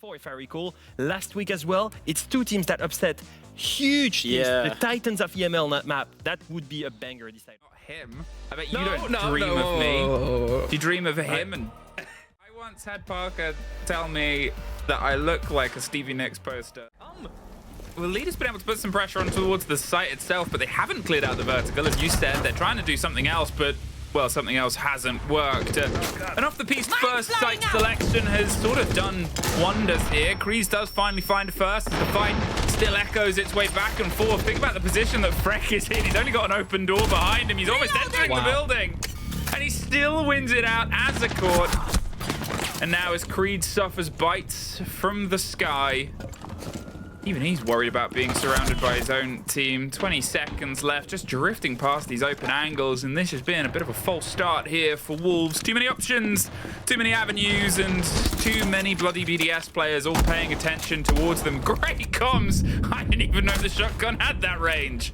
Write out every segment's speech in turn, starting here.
before, if I recall, last week as well. It's two teams that upset huge teams. The Titans of EML on that map. That would be a banger this time. Not him. I bet you don't dream of me. Do you dream of him? And I once had Parker tell me that I look like a Stevie Nicks poster. Well, Leader's been able to put some pressure on towards the site itself, but they haven't cleared out the vertical. As you said, they're trying to do something else, but, well, something else hasn't worked. And off the piece, first site selection has sort of done wonders here. Kreese does finally find a first as the fight still echoes its way back and forth. Think about the position that Freck is in. He's only got an open door behind him. He's almost entering the building. And he still wins it out as a court. And now as Creed suffers bites from the sky, even he's worried about being surrounded by his own team. 20 seconds left, just drifting past these open angles, and this has been a bit of a false start here for Wolves. Too many options, too many avenues, and too many bloody BDS players all paying attention towards them. Great comms! I didn't even know the shotgun had that range.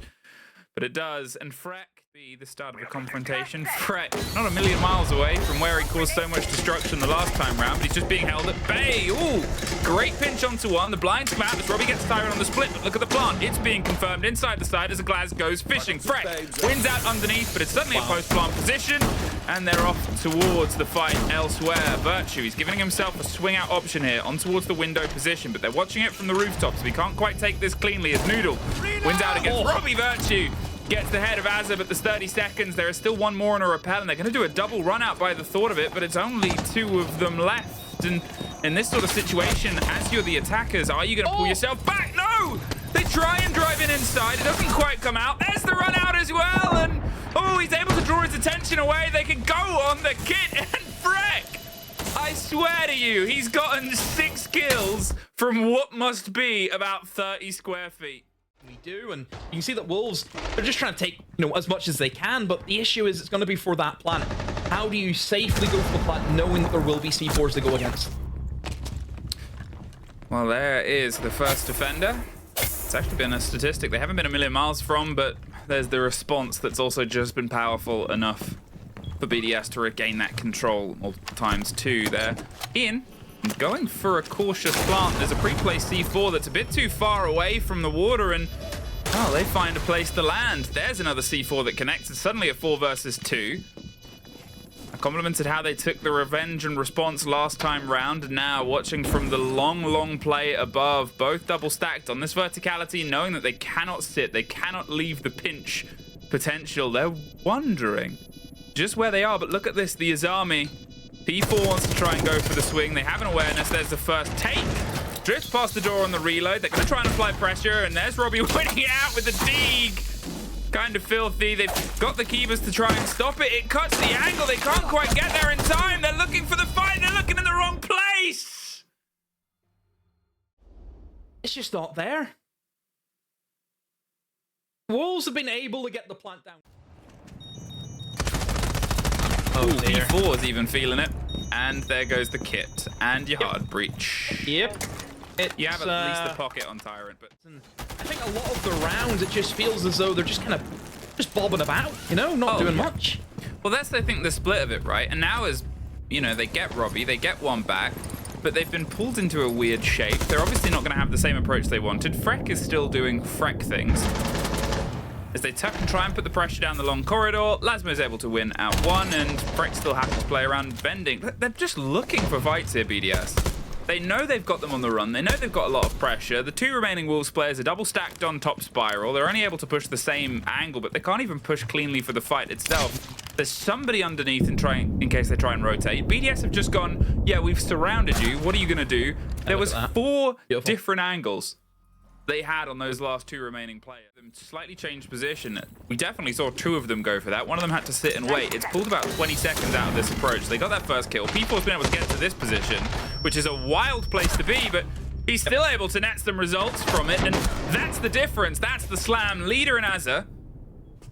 But it does, and Freck be the start of a confrontation. Freck, not a million miles away from where he caused so much destruction the last time round, but he's just being held at bay. Ooh, great pinch onto one. The blinds come out as Robbie gets tired on the split, but look at the plant. It's being confirmed inside the side as a Glaz goes fishing. Freck wins out underneath, but it's suddenly a post-plant position, and they're off towards the fight elsewhere. Virtue, he's giving himself a swing-out option here on towards the window position, but they're watching it from the rooftop, so we can't quite take this cleanly as Noodle wins out against Robbie. Virtue gets the head of Azza, but there's 30 seconds. There is still one more on a rappel, and they're going to do a double run out by the thought of it, but it's only two of them left. And in this sort of situation, as you're the attackers, are you going to pull yourself back? No! They try and drive in inside. It doesn't quite come out. There's the run out as well, and oh, he's able to draw his attention away. They can go on the kit, and Freck, I swear to you, he's gotten 6 kills from what must be about 30 square feet. We do, and you can see that Wolves, they're just trying to take, as much as they can, but the issue is it's going to be for that planet. How do you safely go for the planet knowing that there will be C4s to go against? Well, there is the first defender. It's actually been a statistic they haven't been a million miles from, but there's the response that's also just been powerful enough for BDS to regain that control multiple times too. There, Ian going for a cautious plant. There's a pre-placed C4 that's a bit too far away from the water, and they find a place to land. There's another C4 that connects. It's suddenly a 4 versus 2. I complimented how they took the revenge and response last time round, and now watching from the long play above, both double stacked on this verticality, knowing that they cannot sit, they cannot leave the pinch potential. They're wondering just where they are, but look at this, the Azami. P4 wants to try and go for the swing. They have an awareness. There's the first take. Drifts past the door on the reload. They're going to try and apply pressure, and there's Robbie winning it out with the dig. Kind of filthy. They've got the keepers to try and stop it. It cuts the angle. They can't quite get there in time. They're looking for the fight. They're looking in the wrong place. It's just not there. Wolves have been able to get the plant down. Oh, P4 is even feeling it. And there goes the kit. And your hard breach. Yep. You have at least the pocket on Tyrant, but I think a lot of the rounds, it just feels as though they're just kind of just bobbing about, not doing much. Well, that's, I think, the split of it, right? And now as, they get Robbie, they get one back, but they've been pulled into a weird shape. They're obviously not going to have the same approach they wanted. Freck is still doing Freck things. As they tuck and try and put the pressure down the long corridor, Lasmo is able to win out one, and Freck still happens to play around bending. They're just looking for fights here, BDS. They know they've got them on the run. They know they've got a lot of pressure. The two remaining Wolves players are double stacked on top spiral. They're only able to push the same angle, but they can't even push cleanly for the fight itself. There's somebody underneath in case they try and rotate. BDS have just gone, yeah, we've surrounded you. What are you going to do? There was 4 different angles they had on those last 2 remaining players. Slightly changed position. We definitely saw 2 of them go for that. One of them had to sit and wait. It's pulled about 20 seconds out of this approach. They got that first kill. P4's been able to get to this position, which is a wild place to be, but he's still able to net some results from it, and that's the difference. That's the slam. Leader and Azza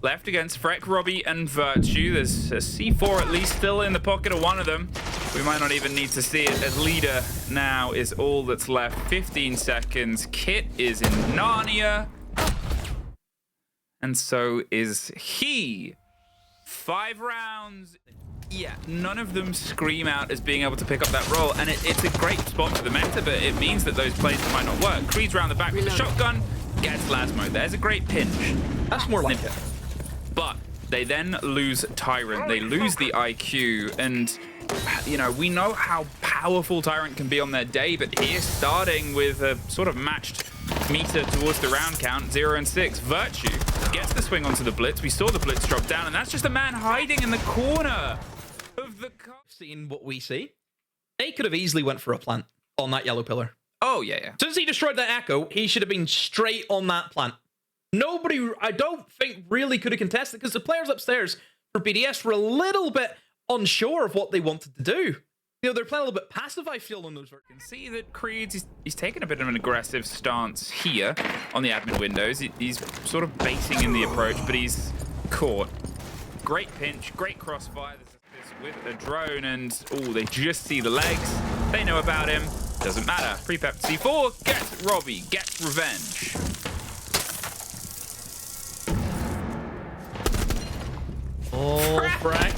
left against Freck, Robbie, and Virtue. There's a C4 at least still in the pocket of one of them. We might not even need to see it, as Leader now is all that's left. 15 seconds. Kit is in Narnia. And so is he. 5 rounds. Yeah, none of them scream out as being able to pick up that role, and it's a great spot for the meta, but it means that those plays might not work. Creed's round the back with the shotgun, gets Lasmo. There's a great pinch. That's more like it. But they then lose Tyrant. They lose the IQ, and you know, we know how powerful Tyrant can be on their day, but here, starting with a sort of matched meter towards the round count, 0 and 6, Virtue gets the swing onto the Blitz. We saw the Blitz drop down, and that's just a man hiding in the corner of the car. Seeing what we see, they could have easily went for a plant on that yellow pillar. Oh, yeah, yeah. Since he destroyed that Echo, he should have been straight on that plant. Nobody, I don't think, really could have contested, because the players upstairs for BDS were a little bit unsure of what they wanted to do. You know, they're playing a little bit passive, I feel, on those. You can see that Creed, he's taken a bit of an aggressive stance here on the admin windows. He's sort of baiting in the approach, but he's caught. Great pinch, great crossfire. This with a drone, and oh, they just see the legs. They know about him. Doesn't matter. Pre-pep C4 gets Robbie, gets revenge. Oh, Frank.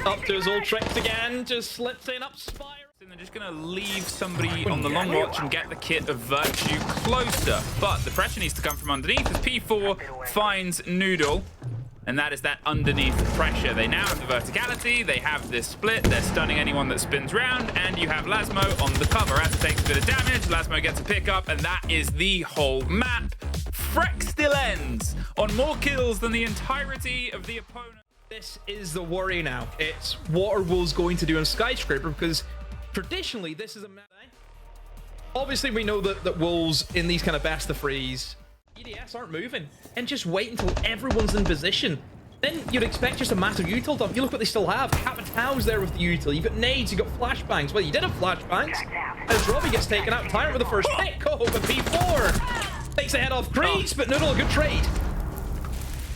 Up to his old tricks again, just slips in, up spire. And they're just going to leave somebody on the long watch and get the kit of Virtue closer. But the pressure needs to come from underneath as P4 finds Noodle. And that is that underneath pressure. They now have the verticality, they have this split, they're stunning anyone that spins round, and you have Lasmo on the cover. As it takes a bit of damage, Lasmo gets a pickup, and that is the whole map. Freck still ends on more kills than the entirety of the opponent. This is the worry now. It's what are Wolves going to do in Skyscraper, because traditionally this is a meta. Obviously we know that Wolves in these kind of best of threes, BDS aren't moving and just wait until everyone's in position. Then you'd expect just a massive util dump. You look what they still have. Capitão's there with the util. You've got nades, you've got flashbangs. Well, you did have flashbangs. As Robbie gets taken out, Tyrant with the first pick. Oh, but P4 takes the head off Crease, but Noodle, a good trade.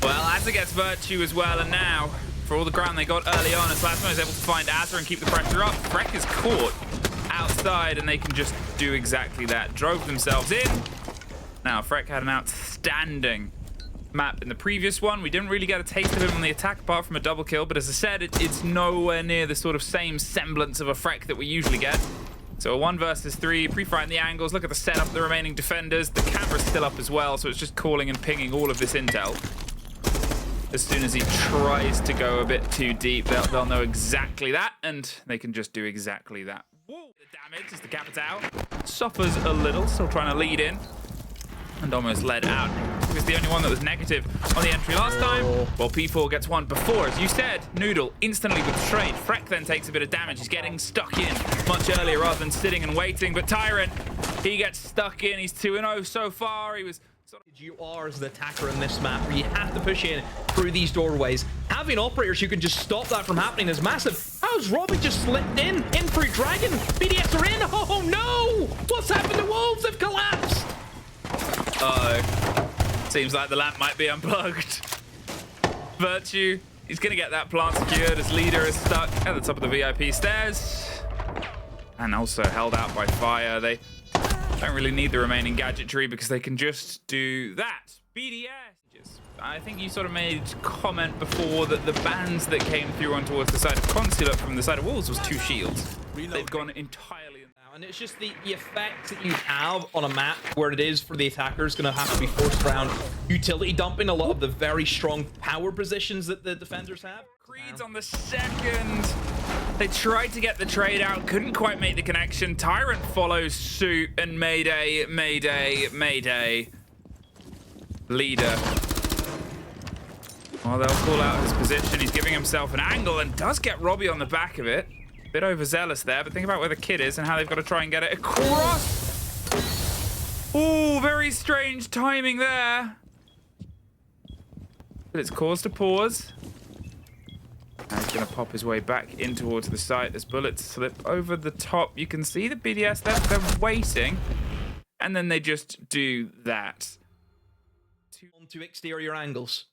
Well, Azza gets Virtue as well, and now, for all the ground they got early on, as Lasmo is able to find Azza and keep the pressure up, Freck is caught outside, and they can just do exactly that. Drove themselves in. Now, Freck had an outstanding map in the previous one. We didn't really get a taste of him on the attack, apart from a double kill, but as I said, it's nowhere near the sort of same semblance of a Freck that we usually get. So a 1 versus 3, pre-firing the angles, look at the setup of the remaining defenders. The camera's still up as well, so it's just calling and pinging all of this intel. As soon as he tries to go a bit too deep, they'll know exactly that, and they can just do exactly that. Whoa, the damage as the Capitão suffers a little, still trying to lead in, and almost led out. He was the only one that was negative on the entry last time. Well, P4 gets one before. As you said, Noodle instantly with the trade. Freck then takes a bit of damage. He's getting stuck in much earlier rather than sitting and waiting, but Tyrant, he gets stuck in. He's 2-0 so far. He was... You are as the attacker in this map, where you have to push in through these doorways. Having operators who can just stop that from happening is massive. How's Robbie just slipped in through Dragon? BDS are in. Oh no! What's happened to Wolves? They've collapsed. Uh-oh. Seems like the lamp might be unplugged. Virtue, he's gonna get that plant secured as leader is stuck at the top of the VIP stairs. And also held out by fire. They don't really need the remaining gadgetry because they can just do that. BDS. I think you sort of made comment before that the bans that came through on towards the side of Consulate from the side of Wolves was 2 shields. They've gone entirely... And it's just the effect that you have on a map where it is for the attackers going to have to be forced around utility dumping a lot of the very strong power positions that the defenders have. Creed's on the second. They tried to get the trade out, couldn't quite make the connection. Tyrant follows suit, and Mayday, Mayday, Mayday. Leader. Well, they'll call out his position. He's giving himself an angle and does get Robbie on the back of it. Bit overzealous there, but think about where the kid is and how they've got to try and get it across. Ooh, very strange timing there. But it's caused a pause. Now he's going to pop his way back in towards the site as bullets slip over the top. You can see the BDS, they're waiting. And then they just do that. Onto exterior angles.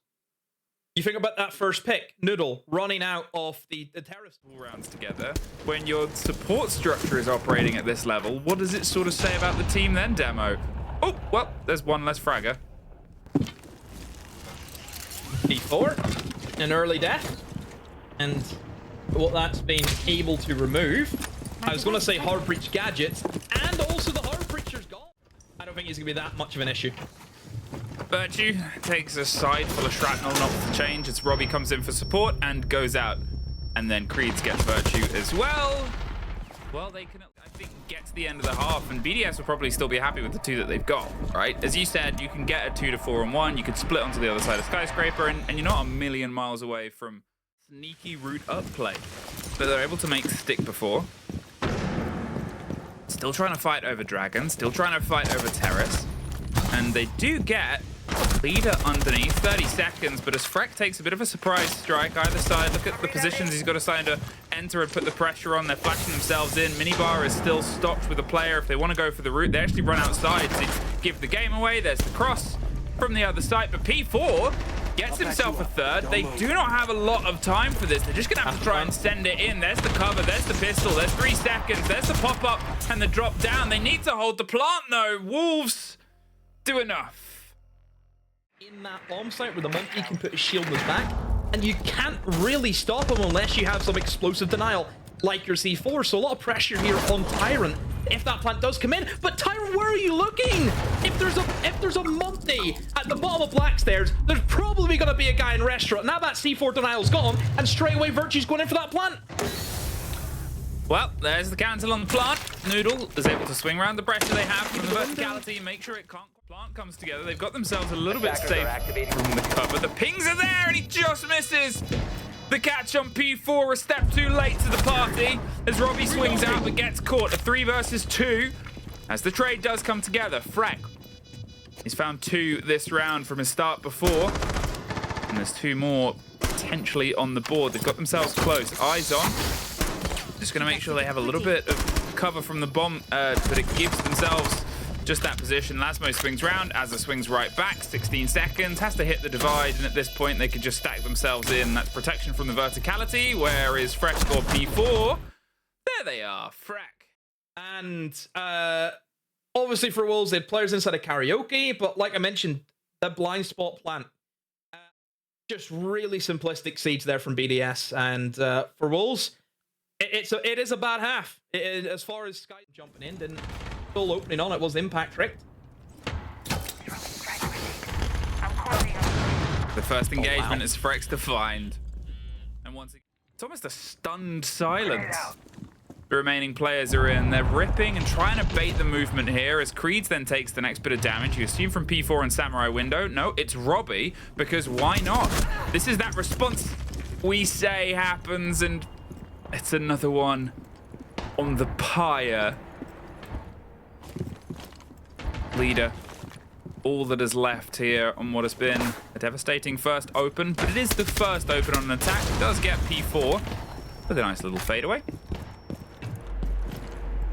You think about that first pick, Noodle, running out of the terrace. All rounds together. When your support structure is operating at this level, what does it sort of say about the team then, Demo? Oh, well, there's one less fragger. P4, an early death. And what that's been able to remove. I was going to say hard breach gadgets, and also the hard breacher's gone. I don't think it's going to be that much of an issue. Virtue takes a side full of shrapnel, not to change as Robbie comes in for support and goes out. And then Creeds gets Virtue as well. Well, they can, I think, get to the end of the half, and BDS will probably still be happy with the 2 that they've got, right? As you said, you can get a 2 to 4 on 1. You could split onto the other side of Skyscraper, and you're not a million miles away from sneaky route up play. But they're able to make stick before. Still trying to fight over Dragon, still trying to fight over Terrace. And they do get leader underneath, 30 seconds, but as Freck takes a bit of a surprise strike either side, look at the positions he's got to sign to enter and put the pressure on. They're flashing themselves in. Minibar is still stocked with a player. If they want to go for the route, they actually run outside to give the game away. There's the cross from the other side, but P4 gets himself a third. They do not have a lot of time for this. They're just going to have to try and send it in. There's the cover, there's the pistol, there's 3 seconds, there's the pop-up and the drop down. They need to hold the plant though. Wolves do enough. In that bomb site where the monkey can put his shield in his back, and you can't really stop him unless you have some explosive denial like your C4. So a lot of pressure here on Tyrant if that plant does come in. But Tyrant, where are you looking? If there's a Monty at the bottom of Black Stairs, there's probably going to be a guy in restaurant. Now that C4 denial's gone, and straight away Virtue's going in for that plant. Well, there's the cancel on the plant. Noodle is able to swing around the pressure they have from the verticality, make sure it can't. Plant comes together. They've got themselves a little bit safe from the cover. The pings are there, and he just misses. The catch on P4, a step too late to the party as Robbie swings out but gets caught. A 3 versus 2 as the trade does come together. Freck, he's found 2 this round from his start before, and there's 2 more potentially on the board. They've got themselves close. Eyes on. Just going to make sure they have a little bit of cover from the bomb, but it gives themselves just that position. Lasmo swings round, Azza swings right back, 16 seconds, has to hit the divide, and at this point they could just stack themselves in. That's protection from the verticality. Where is Freck or P4? There they are, Freck. And obviously for Wolves, they had players inside of Karaoke, but like I mentioned, the blind spot plant. Just really simplistic siege there from BDS, and for Wolves, it is a bad half. As far as Sky jumping in, didn't full opening on it was impact tricked. The first engagement is Freck's to find, and once again, it's almost a stunned silence. The remaining players are in. They're ripping and trying to bait the movement here as Creeds then takes the next bit of damage. You assume from P4 and Samurai window. No, it's Robbie, because why not? This is that response we say happens, and it's another one on the pyre. Leader, all that is left here on what has been a devastating first open, but it is the first open on an attack. It does get P4 with a nice little fadeaway.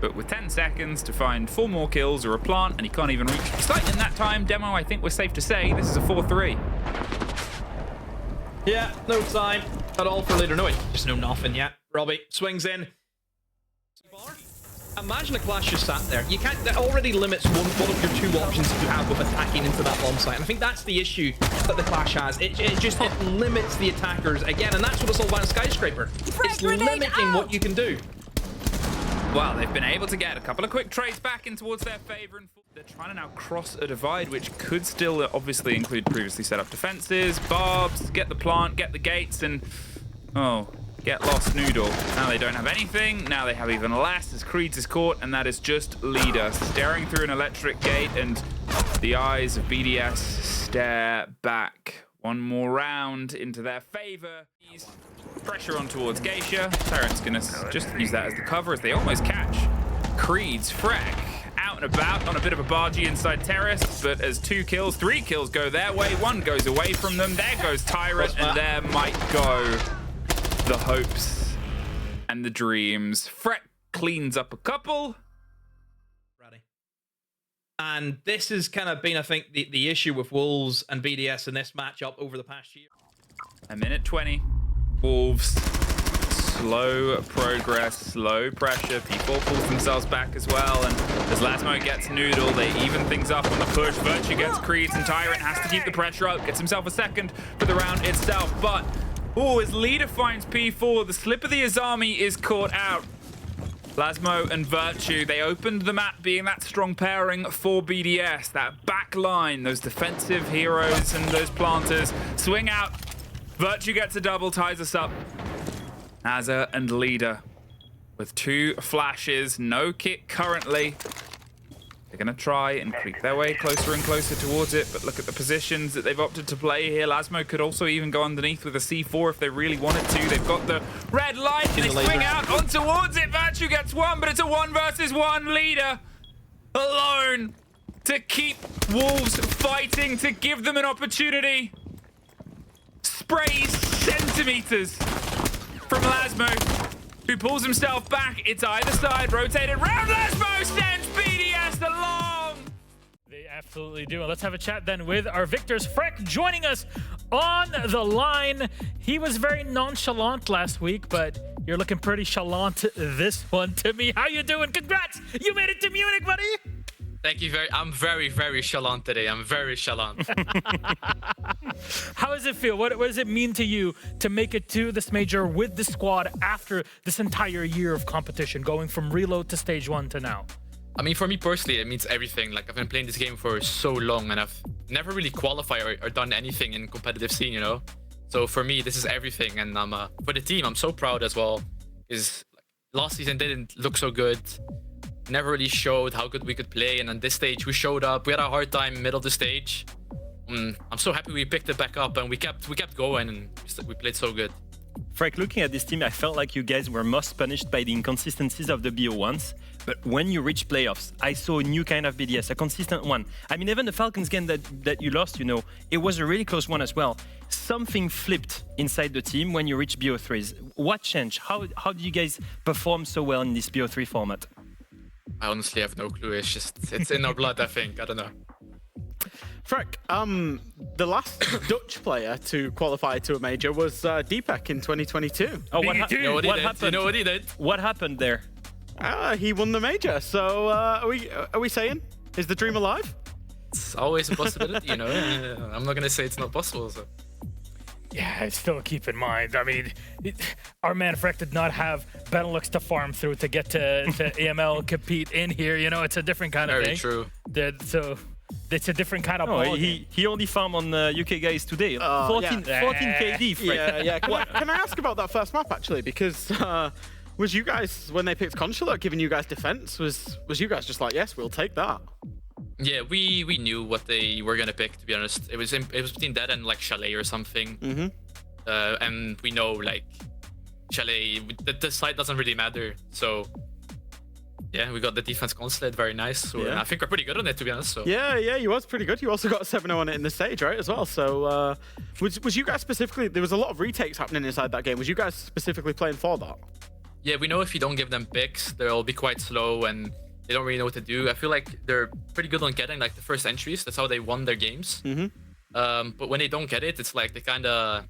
But with 10 seconds to find 4 more kills or a plant, and he can't even reach the site in that time. Demo, I think we're safe to say this is a 4-3. Yeah, no time at all for Leader. No, just no nothing yet. Robbie swings in. Imagine a Clash just sat there. You can't. That already limits one of your 2 options that you have with attacking into that bomb site. And I think that's the issue that the Clash has. It limits the attackers again, and that's what it's all about in Skyscraper. It's limiting what you can do. Well, they've been able to get a couple of quick trades back in towards their favor, and they're trying to now cross a divide, which could still obviously include previously set up defenses, barbs, get the plant, get the gates, and get lost Noodle. Now they don't have anything. Now they have even less as Creeds is caught, and that is just Leader staring through an electric gate, and the eyes of BDS stare back. One more round into their favor. Pressure on towards Geisha. Tyrant's gonna just use that as the cover as they almost catch Creeds. Freck out and about on a bit of a bargee inside Terrace, but as 2 kills, 3 kills go their way, 1 goes away from them. There goes Tyrant, and there might go the hopes and the dreams. Freck cleans up a couple. Ready. And this has kind of been, I think, the issue with Wolves and BDS in this matchup over the past year. A minute 20. Wolves, slow progress, slow pressure. People pulls themselves back as well, and as Lasmo gets Noodle, they even things up on the push. Virtue gets Creeds, and Tyrant has to keep the pressure up, gets himself a second for the round itself, but Oh, as Leader finds P4, the slip of the Azami is caught out. Lasmo and Virtue, they opened the map being that strong pairing for BDS. That back line, those defensive heroes and those planters swing out. Virtue gets a double, ties us up. Azza and Leader with 2 flashes, no kit currently. They're going to try and creep their way closer and closer towards it, but look at the positions that they've opted to play here. Lasmo could also even go underneath with a C4 if they really wanted to. They've got the red light, and they swing out on towards it. Virtue gets 1, but it's a 1 versus 1. Leader alone to keep Wolves fighting, to give them an opportunity. Sprays centimeters from Lasmo, who pulls himself back. It's either side, rotated round. Lasmo sends BDS along. They absolutely do. Let's have a chat then with our victors. Freck joining us on the line. He was very nonchalant last week, but you're looking pretty chalant this one to me. How you doing? Congrats! You made it to Munich, buddy! Thank you I'm very chalant today. I'm very chalant. How does it feel? What does it mean to you to make it to this major with the squad after this entire year of competition, going from reload to stage 1 to now? I mean, for me personally, it means everything. Like, I've been playing this game for so long, and I've never really qualified or done anything in competitive scene, you know? So for me, this is everything, and for the team, I'm so proud as well. Because last season didn't look so good. Never really showed how good we could play, and on this stage we showed up. We had a hard time middle of the stage. I'm so happy we picked it back up, and we kept going, and we played so good. Frank, looking at this team, I felt like you guys were most punished by the inconsistencies of the BO1s. But when you reach playoffs, I saw a new kind of BDS, a consistent one. I mean, even the Falcons game that you lost, you know, it was a really close one as well. Something flipped inside the team when you reach BO3s. What changed? How did you guys perform so well in this BO3 format? I honestly have no clue. It's in our blood, I think. I don't know. Freck, the last Dutch player to qualify to a major was Deepak in 2022. Oh, You know what he did? What happened there? He won the major. So are we saying, is the dream alive? It's always a possibility, you know. I'm not gonna say it's not possible. So. Yeah, still keep in mind, I mean, our man Freck did not have Benelux to farm through to get to AML compete in here. You know, it's a different kind of thing. Very true. So it's a different kind of ball game. He only farmed on UK guys today. 14 KD, Frank. Yeah. Can I ask about that first map, actually? Because was you guys, when they picked Consulate, giving you guys defense, was you guys just like, yes, we'll take that? Yeah, we knew what they were gonna pick. To be honest, it was between that and like Chalet or something. And we know like Chalet, the side doesn't really matter. So yeah, we got the defense Consulate, very nice. So I think we're pretty good on it, to be honest. So yeah, you was pretty good. You also got a 7-0 on it in the stage, right, as well. So was you guys specifically? There was a lot of retakes happening inside that game. Was you guys specifically playing for that? Yeah, we know if you don't give them picks, they'll be quite slow and they don't really know what to do. I feel like they're pretty good on getting like the first entries. That's how they won their games. But when they don't get it, it's like they kind of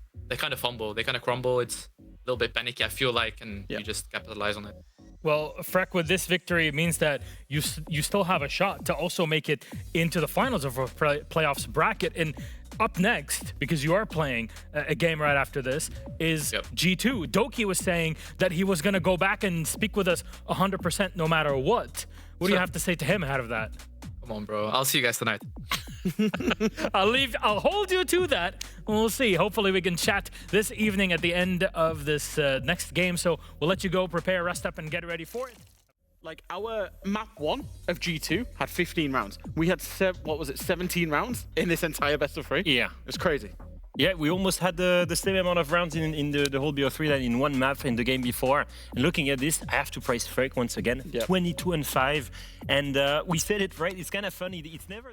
fumble, they kind of crumble. It's a little bit panicky, I feel like, and you just capitalize on it. Well, Freck, with this victory, it means that you still have a shot to also make it into the finals of a playoffs bracket. And up next, because you are playing a game right after this, is G2. Doki was saying that he was going to go back and speak with us 100% no matter what. What do you have to say to him out of that? Come on, bro. I'll see you guys tonight. I'll hold you to that. We'll see. Hopefully we can chat this evening at the end of this next game. So we'll let you go, prepare, rest up, and get ready for it. Like, our map 1 of G2 had 15 rounds. We had 17 rounds in this entire best of 3? Yeah. It was crazy. Yeah, we almost had the same amount of rounds in the whole BO3 than in one map in the game before. And looking at this, I have to praise Freck once again. 22-5. And we said it, right? It's kind of funny. It's never...